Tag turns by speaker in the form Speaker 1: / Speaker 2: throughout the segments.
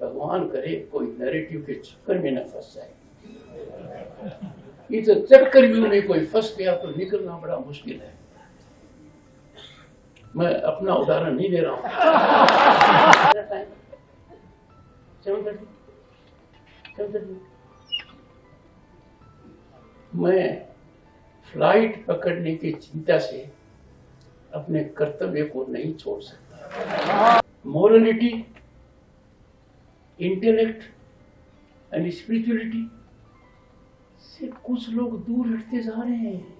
Speaker 1: भगवान करे कोई नैरेटिव के चक्कर में न फंस जाए। इस चक्कर में कोई फंस गया तो निकलना बड़ा मुश्किल है। मैं अपना उदाहरण नहीं दे रहा हूं। 7:30 मैं फ्लाइट पकड़ने की चिंता से अपने कर्तव्य को नहीं छोड़ सकता। मोरलिटी, इंटेलेक्ट एंड स्पिरिचुअलिटी से कुछ लोग दूर हटते जा रहे हैं।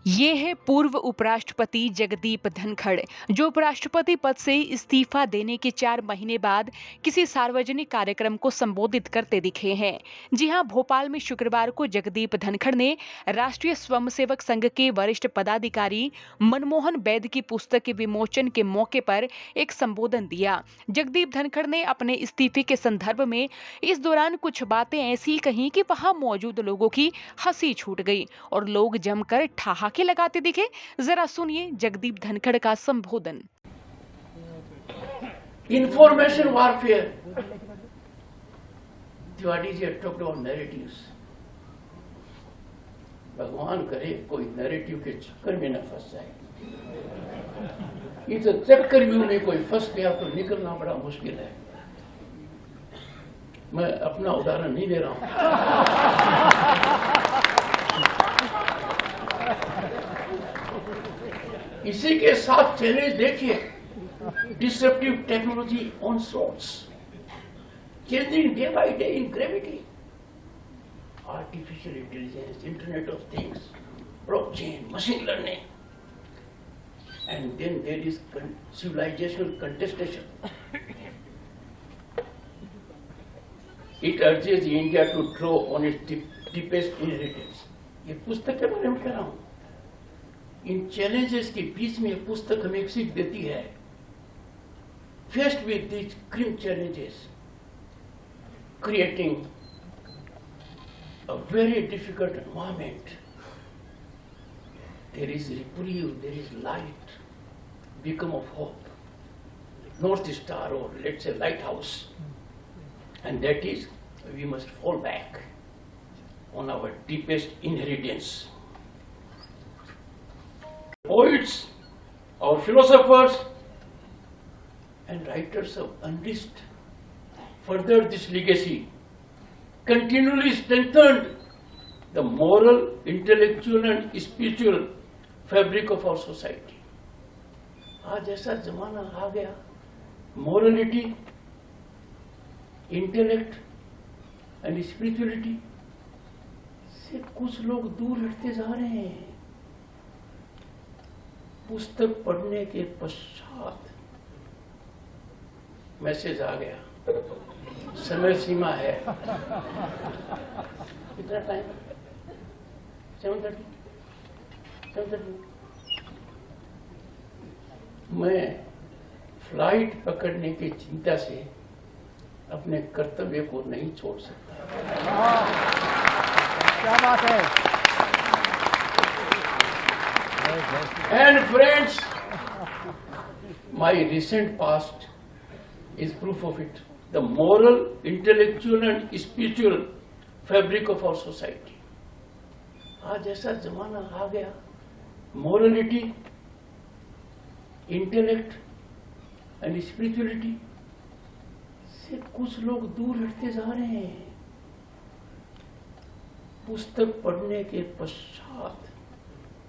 Speaker 2: ये है पूर्व उपराष्ट्रपति जगदीप धनखड़, जो उपराष्ट्रपति पद से इस्तीफा देने के 4 महीने बाद किसी सार्वजनिक कार्यक्रम को संबोधित करते दिखे हैं। जी हां, भोपाल में शुक्रवार को जगदीप धनखड़ ने राष्ट्रीय स्वयंसेवक संघ के वरिष्ठ पदाधिकारी मनमोहन वैद की पुस्तक के विमोचन के मौके पर एक संबोधन दिया। जगदीप धनखड़ ने अपने इस्तीफे के संदर्भ में इस दौरान कुछ बातें ऐसी कही कि वहां मौजूद लोगों की हंसी छूट गई और लोग जमकर ठहाके लगाते दिखे। जरा सुनिए जगदीप धनखड़ का संबोधन।
Speaker 1: Information warfare, Tiwari ji talked about narratives. भगवान करे कोई नैरेटिव के चक्कर में न फंस जाए। इस चक्कर में कोई फंस गया तो निकलना बड़ा मुश्किल है। मैं अपना उदाहरण नहीं दे रहा हूं। इसी के साथ चैलेंज देखिए, disruptive technology on source, changing day by day in gravity, artificial intelligence, internet of things, blockchain, machine learning, and then there is civilizational contestation. It urges India to draw on its deepest inheritance. ये पुस्तक के बारे में कह रहा हूं। इन challenges के बीच में ये पुस्तक हमें एक सीख देती है। Faced with these grim challenges, creating a very difficult environment, there is reprieve, there is light, beacon of hope, North Star, or let's say lighthouse. And that is, we must fall back on our deepest inheritance. Poets, our philosophers, and writers have unleashed further this legacy, continually strengthened the moral, intellectual, and spiritual fabric of our society. आज ऐसा जमाना आ गया, morality, intellect and spirituality से कुछ लोग दूर हटते जा रहे हैं। पुस्तक पढ़ने के पश्चात मैसेज आ गया, समय सीमा है। कितना टाइम? 7:30। मैं फ्लाइट पकड़ने की चिंता से अपने कर्तव्य को नहीं छोड़ सकता।
Speaker 3: क्या बात है।
Speaker 1: And friends, my recent past is proof of it. The moral, intellectual, and spiritual fabric of our society. आज ऐसा जमाना आ गया, morality, intellect, and spirituality से कुछ लोग दूर हटते जा रहे हैं। पुस्तक पढ़ने के पश्चात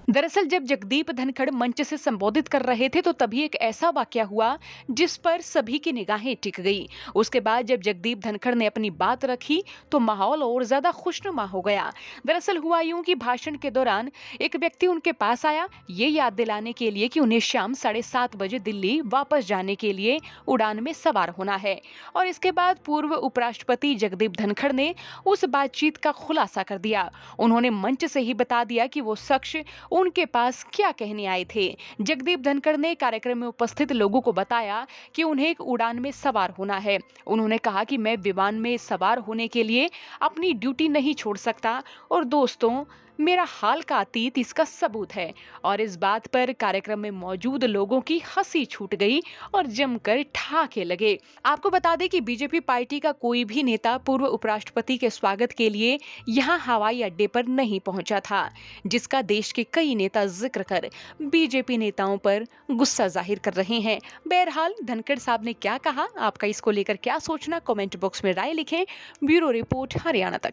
Speaker 2: दरअसल जब जगदीप धनखड़ मंच से संबोधित कर रहे थे तो तभी एक ऐसा वाकया हुआ जिस पर सभी की निगाहें टिक गई। उसके बाद जब जगदीप धनखड़ ने अपनी बात रखी तो माहौल और ज्यादा खुशनुमा हो गया। दरअसल हुआ यूं कि भाषण के दौरान एक व्यक्ति उनके पास आया ये याद दिलाने के लिए कि उन्हें शाम 7:30 बजे दिल्ली वापस जाने के लिए उड़ान में सवार होना है। और इसके बाद पूर्व उपराष्ट्रपति जगदीप धनखड़ ने उस बातचीत का खुलासा कर दिया। उन्होंने मंच से ही बता दिया कि वो शख्स उनके पास क्या कहने आए थे। जगदीप धनखड़ ने कार्यक्रम में उपस्थित लोगों को बताया कि उन्हें एक उड़ान में सवार होना है। उन्होंने कहा कि मैं विमान में सवार होने के लिए अपनी ड्यूटी नहीं छोड़ सकता और दोस्तों मेरा हाल का अतीत इसका सबूत है। और इस बात पर कार्यक्रम में मौजूद लोगों की हंसी छूट गई और जमकर ठहाके लगे। आपको बता दें कि बीजेपी पार्टी का कोई भी नेता पूर्व उपराष्ट्रपति के स्वागत के लिए यहां हवाई अड्डे पर नहीं पहुंचा था, जिसका देश के कई नेता जिक्र कर बीजेपी नेताओं पर गुस्सा जाहिर कर रहे हैं। बहरहाल धनखड़ साहब ने क्या कहा, आपका इसको लेकर क्या सोचना, कमेंट बॉक्स में राय लिखें। ब्यूरो रिपोर्ट, हरियाणा तक।